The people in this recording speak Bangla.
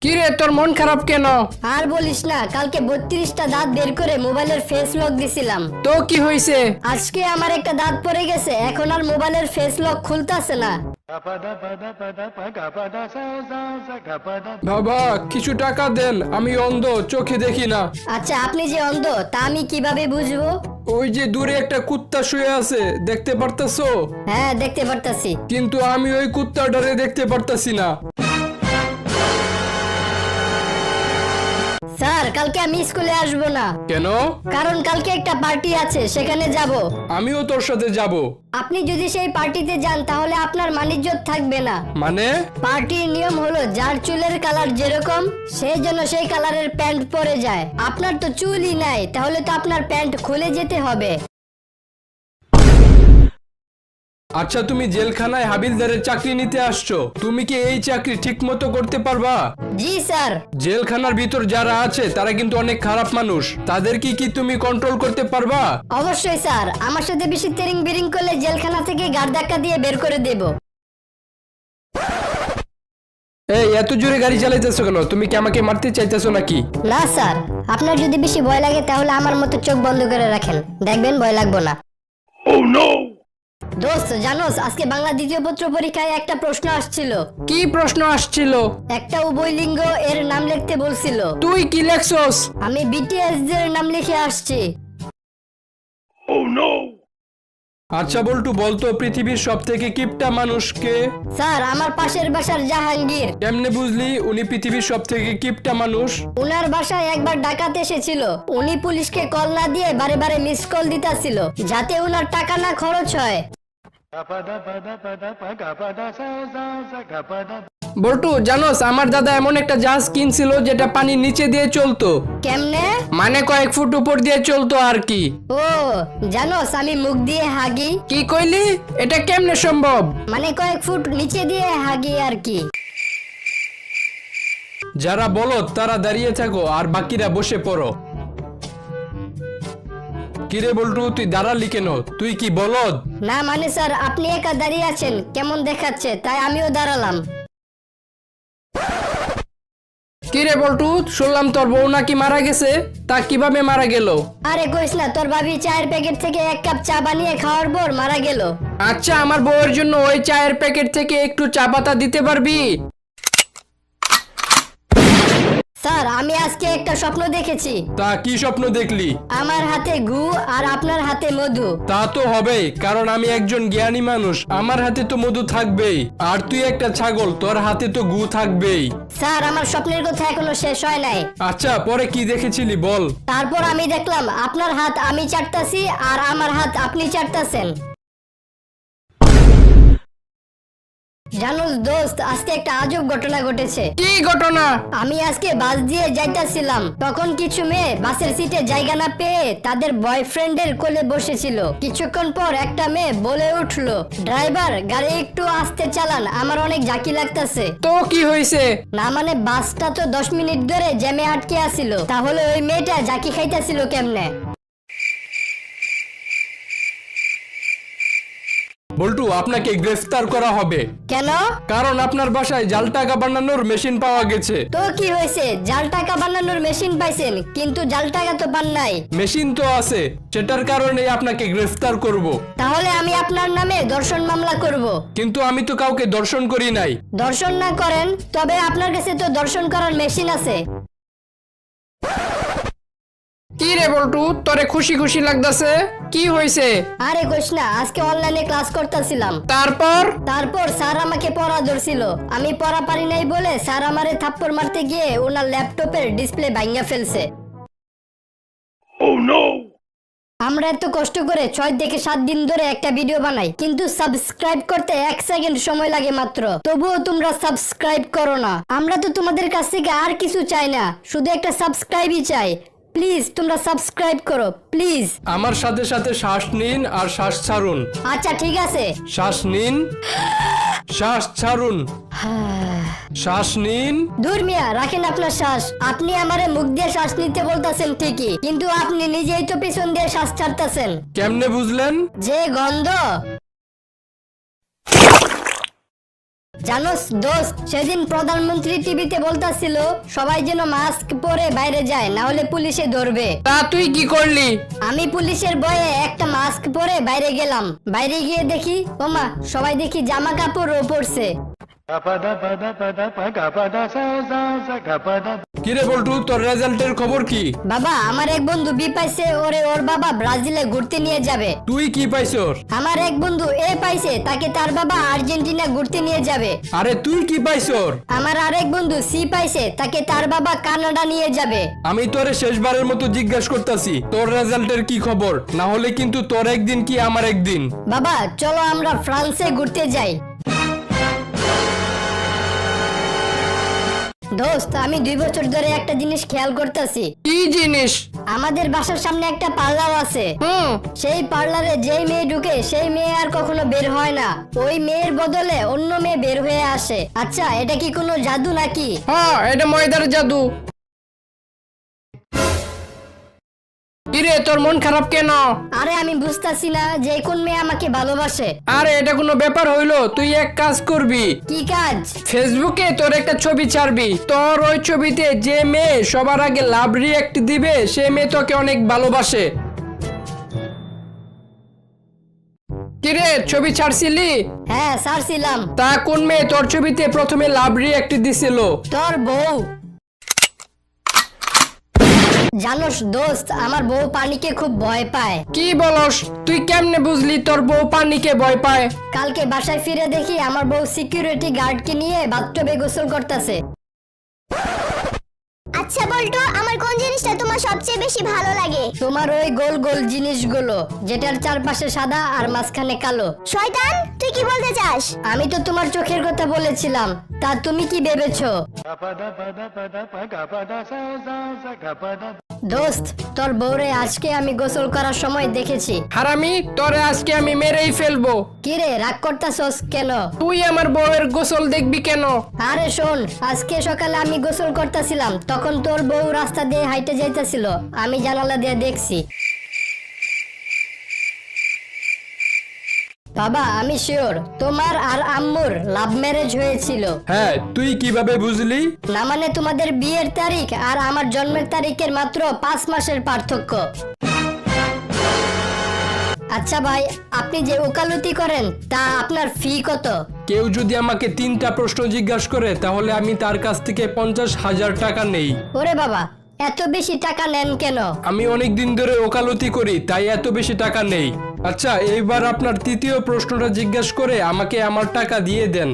কি রে তোর মন খারাপ কেন? আর বলিস না, কালকে 32টা দাঁত বের করে মোবাইলের ফেস লক দিছিলাম। তো কি হয়েছে? আজকে আমার একটা দাঁত পড়ে গেছে, এখন আর মোবাইলের ফেস লক খুলতাছে না। বাবা কিছু টাকা দেন, আমি অন্ধ, চোখে দেখি না। আচ্ছা আপনি যে অন্ধ তা আমি কিভাবে বুঝবো? ওই যে দূরে একটা কুত্তা শুয়ে আছে, দেখতে পারতাছো? হ্যাঁ দেখতে পারতাছি। কিন্তু আমি ওই কুত্তাটারে দেখতে পারতাছি না। স্যার কালকে আমি স্কুলে আসবো না। কেন? কারণ কালকে একটা পার্টি আছে, সেখানে যাব। আমিও তোর সাথে যাব। আপনি যদি সেই পার্টিতে যান তাহলে আপনার মানিজ্জত থাকবে না। মানে? পার্টির নিয়ম হলো যার চুলের কালার যেরকম সেই জন্য সেই কালারের প্যান্ট পরে যায়। আপনার তো চুলই নাই, তাহলে তো আপনার প্যান্ট খুলে যেতে হবে। আচ্ছা তুমি জেলখানায় হাবিলদারের চাকরি নিতে আসছো, তুমি কি এই চাকরি ঠিক মতো করতে পারবা? জি স্যার। জেলখানার ভিতর যারা আছে তারা কিন্তু অনেক খারাপ মানুষ, তাদের কি তুমি কন্ট্রোল করতে পারবা? অবশ্যই স্যার, আমার সাথে বেশি তেরিং বিরিং করলে জেলখানা থেকে গাড় ধাক্কা দিয়ে বের করে দেব। এই এত জোরে গাড়ি চালাইতেছো কেন? তুমি কি আমাকে মারতে চাইতেছো নাকি? না স্যার, আপনার যদি বেশি ভয় লাগে তাহলে আমার মতো চোখ বন্ধ করে রাখেন, দেখবেন ভয় লাগবে না। Oh no! দোস্ত জানোস, আজকে বাংলা দ্বিতীয় পত্র পরীক্ষায় একটা প্রশ্ন আসছিল। কি প্রশ্ন আসছিল? একটা উভয়লিঙ্গ এর নাম লিখতে বলছিল। তুই কি লেখছস? আমি বিটিএস দের নাম লিখে আসছি। Oh no! আচ্ছা বল্টু বলতো, পৃথিবীর সবথেকে কিপটা মানুষ কে? স্যার আমার পাশের বাসার জাহাঙ্গীর। কেমনে বুঝলি উনি পৃথিবীর সবথেকে কিপটা মানুষ? উনার বাসায় একবার ডাকাত এসেছিল, উনি পুলিশকে কল না দিয়ে বারে বারে মিস কল দিতাছিল যাতে উনার টাকা না খরচ হয়। বল্টু জানোস, আমার দাদা এমন একটা জাহাজ কিনছিল যেটা পানির নিচে দিয়ে চলতো। কেমনে? মানে কয়েক ফুট উপর দিয়ে চলতো আর কি। ও জানোস, আমি মুখ দিয়ে হাগি। কি কইলি? এটা কেমনে সম্ভব? মানে কয়েক ফুট নিচে দিয়ে হাগি আর কি। যারা বলদ তারা দাঁড়িয়ে থাকো আর বাকিরা বসে পড়ো। কিরে বল্টু তুই দাঁড়ালি কেন? তুই কি বলদ? না মানে স্যার, আপনি একা দাঁড়িয়ে আছেন কেমন দেখাচ্ছে, তাই আমিও দাঁড়ালাম। কিরে বল্টু, শুনলাম তোর বউ নাকি মারা গেছে, তা কিভাবে মারা গেল? আরে কইস না, তোর ভাবি চায়ের প্যাকেট থেকে এক কাপ চা বানিয়ে খাওয়ার পর মারা গেল। আচ্ছা আমার বউয়ের জন্য ওই চায়ের প্যাকেট থেকে একটু চা পাতা দিতে পারবি? স্যার আমি আজকে একটা স্বপ্ন দেখেছি। তা কি স্বপ্ন দেখলি? আমার হাতে গু আর আপনার হাতে মধু। তা তো হবেই, কারণ আমি একজন জ্ঞানী মানুষ, আমার হাতে তো মধু থাকবেই। আর তুই একটা ছাগল, তোর হাতে তো গু থাকবেই। স্যার আমার স্বপ্নের কথা এখনো শেষ হয় নাই। আচ্ছা পরে কি দেখেছিলি বল? তারপর আমি দেখলাম আপনার হাত আমি চাটতাছি আর আমার হাত আপনি চাটতাছেন। জানোস দোস্ত, আজকে একটা আজব ঘটনা ঘটেছে। কি ঘটনা? আমি আজকে বাস দিয়ে যাইতাছিলাম, তখন কিছু মেয়ে বাসের সিটে জায়গা না পেয়ে তাদের বয়ফ্রেন্ডের কোলে বসেছিল। কিছুক্ষণ পর একটা মেয়ে বলে উঠলো, ড্রাইভার গাড়ি একটু আস্তে চালান, আমার অনেক ঝাঁকি লাগতাছে। তো কি হয়েছে? না মানে বাসটা তো 10 মিনিট ধরে জ্যামে আটকে আছিল, তাহলে ওই মেয়েটা ঝাঁকি খাইতাছিল কেমনে? বল্টু আপনাকে গ্রেফতার করা হবে। কেন? কারণ আপনার বাসায় জাল টাকা বানানোর মেশিন পাওয়া গেছে। তো কি হয়েছে, জাল টাকা বানানোর মেশিন পাইছেন, কিন্তু জাল টাকা তো পান নাই। মেশিন তো আছে, সেটার কারণে আপনাকে গ্রেফতার করব। তাহলে আমি আপনার নামে ধর্ষণ মামলা করব। কিন্তু আমি তো কাউকে দর্শন করি নাই। দর্শন না করেন, তবে আপনার কাছে তো দর্শন করার মেশিন আছে। কি রে বল্টু, তোরে খুশি খুশি লাগতাছে? কি হয়েছে? আরে কইস না, আজকে অনলাইনে ক্লাস করতেছিলাম। তারপর স্যার আমাকে পড়া ধরছিল, আমি পড়া পারি নাই বলে স্যার আমারে থাপ্পড় মারতে গিয়ে ওনার ল্যাপটপের ডিসপ্লে ভাঙা ফেলছে। আমরা এত কষ্ট করে 6 থেকে 7 দিন ধরে একটা ভিডিও বানাই, কিন্তু সাবস্ক্রাইব করতে 1 সেকেন্ড সময় লাগে মাত্র, তবুও তোমরা সাবস্ক্রাইব করো না। আমরা তো তোমাদের কাছ থেকে আর কিছু চাই না, শুধু একটা সাবস্ক্রাইবই চাই। প্লিজ তোমরা সাবস্ক্রাইব করো প্লিজ। আমার সাথে সাথে শ্বাস নিন আর শ্বাস ছাড়ুন। আচ্ছা ঠিক আছে। শ্বাস নিন, শ্বাস ছাড়ুন, শ্বাস নিন। দূর মিয়া, রাখেন আপনার শ্বাস। আপনি আমারে মুখ দিয়ে শ্বাস নিতে বলতাছেন ঠিকই, কিন্তু আপনি নিজেই তো পিছন দিয়ে শ্বাস ছাড়তাছেন। কেমনে বুঝলেন? যে গন্ধ। জানোস দোস্ত, সেদিন প্রধানমন্ত্রী টিভিতে বলতাছিল সবাই যেন মাস্ক পরে বাইরে যায়, না হলে পুলিশে ধরবে। তা তুই কি করলি? আমি পুলিশের ভয়ে একটা মাস্ক পরে বাইরে গেলাম। বাইরে গিয়ে দেখি ওমা, সবাই দেখি জামা কাপড়ও পরছে। কিরে বল্টু, তোর রেজাল্টের খবর কি? বাবা, আমার এক বন্ধু বি পাইছে, ওর বাবা ব্রাজিলে ঘুরতে নিয়ে যাবে। তুই কি পাইছর? আমার এক বন্ধু এ পাইছে, তাকে তার বাবা আর্জেন্টিনা ঘুরতে নিয়ে যাবে। আরে তুই কি পাইছর? আমার আরেক বন্ধু সি পাইছে, তাকে তার বাবা কানাডা নিয়ে যাবে। আমি তোরে শেষবারের মতো জিজ্ঞাসা করতেছি, তোর রেজাল্টের কি খবর? না হলে কিন্তু তোর একদিন কি আমার একদিন। বাবা চলো আমরা ফ্রান্সে ঘুরতে যাই। দোস্ত, আমি 2 বছর ধরে একটা জিনিস খেয়াল করতেছি। কি জিনিস? আমাদের বাসার সামনে একটা পার্লার আছে। সেই পার্লারে যেই মেয়ে ঢুকে সেই মেয়ে আর কখনো বের হয় না। ওই মেয়ের বদলে অন্য মেয়ে বের হয়ে আসে। আচ্ছা, এটা কি কোনো জাদু নাকি? হ্যাঁ, এটা ময়দার জাদু। কিরে, তোর মন খারাপ কেন? আরে আমি বুঝতাছি না যে কোন মেয়ে আমাকে ভালোবাসে। আরে এটা কোনো ব্যাপার হইলো? তুই এক কাজ করবি, কি কাজ? ফেসবুকে তোর একটা ছবি ছাড়বি। তোর ওই ছবিতে যে মেয়ে সবার আগে লাভ রিঅ্যাক্ট দিবে সে মেয়ে তোকে অনেক ভালোবাসে। কিরে, ছবি ছাড়ছিলি? হ্যাঁ ছাড়ছিলাম। তা কোন মেয়ে তোর ছবিতে প্রথমে লাভ রিঅ্যাক্ট দিছিল? তোর বউ। জানোস দোস্ত, আমার বউ পানিকে খুব ভয় পায়। কি বলস? তুই কেমনে বুঝলি তোর বউ পানিকে ভয় পায়? কালকে বাসায় ফিরে দেখি আমার বউ সিকিউরিটি গার্ডকে নিয়ে বাথটবে গোসল করতেছে। আচ্ছা বল্টু, আমার কোন জিনিসটা তোমার সবচেয়ে বেশি ভালো লাগে? তোমার ওই গোল গোল জিনিসগুলো, যেটার চারপাশে সাদা আর মাঝখানে কালো। শয়তান, তুই কি বলতে চাস? আমি তো তোমার চোখের কথা বলেছিলাম, তা তুমি কি ভেবেছো? দোস্ত, তোর বউরে আজকে আমি গোসল করার সময় দেখেছি। হারামি, তোরে আজকে আমি মেরেই ফেলবো। কিরে, রাগ করতাছস কেন? তুই আমার বউয়ের গোসল দেখবি কেন? আরে শোন, আজকে সকালে আমি গোসল করতেছিলাম, তখন তোর বউ রাস্তা দিয়ে হাইটে যাইতেছিল, আমি জানালা দিয়ে দেখছি। বাবা, আমি শিওর তোমার আর আম্মুর লাভ ম্যারেজ হয়েছিল। হ্যাঁ, তুই কিভাবে বুঝলি? না মানে তোমাদের বিয়ের তারিখ আর আমার জন্মের তারিখের মাত্র 5 মাসের পার্থক্য। আচ্ছা ভাই, আপনি যে ওকালতি করেন তা আপনার ফি কত? কেউ যদি আমাকে 3টা প্রশ্ন জিজ্ঞাসা করে তাহলে আমি তার কাছ থেকে 50,000 টাকা নেই। ওরে বাবা, এত বেশি টাকা নেন কেন? আমি অনেক দিন ধরে ওকালতি করি, তাই এত বেশি টাকা নেই। আচ্ছা, এইবার আপনার 3য় প্রশ্নটা জিজ্ঞাসা করে আমাকে আমার টাকা দিয়ে দেন।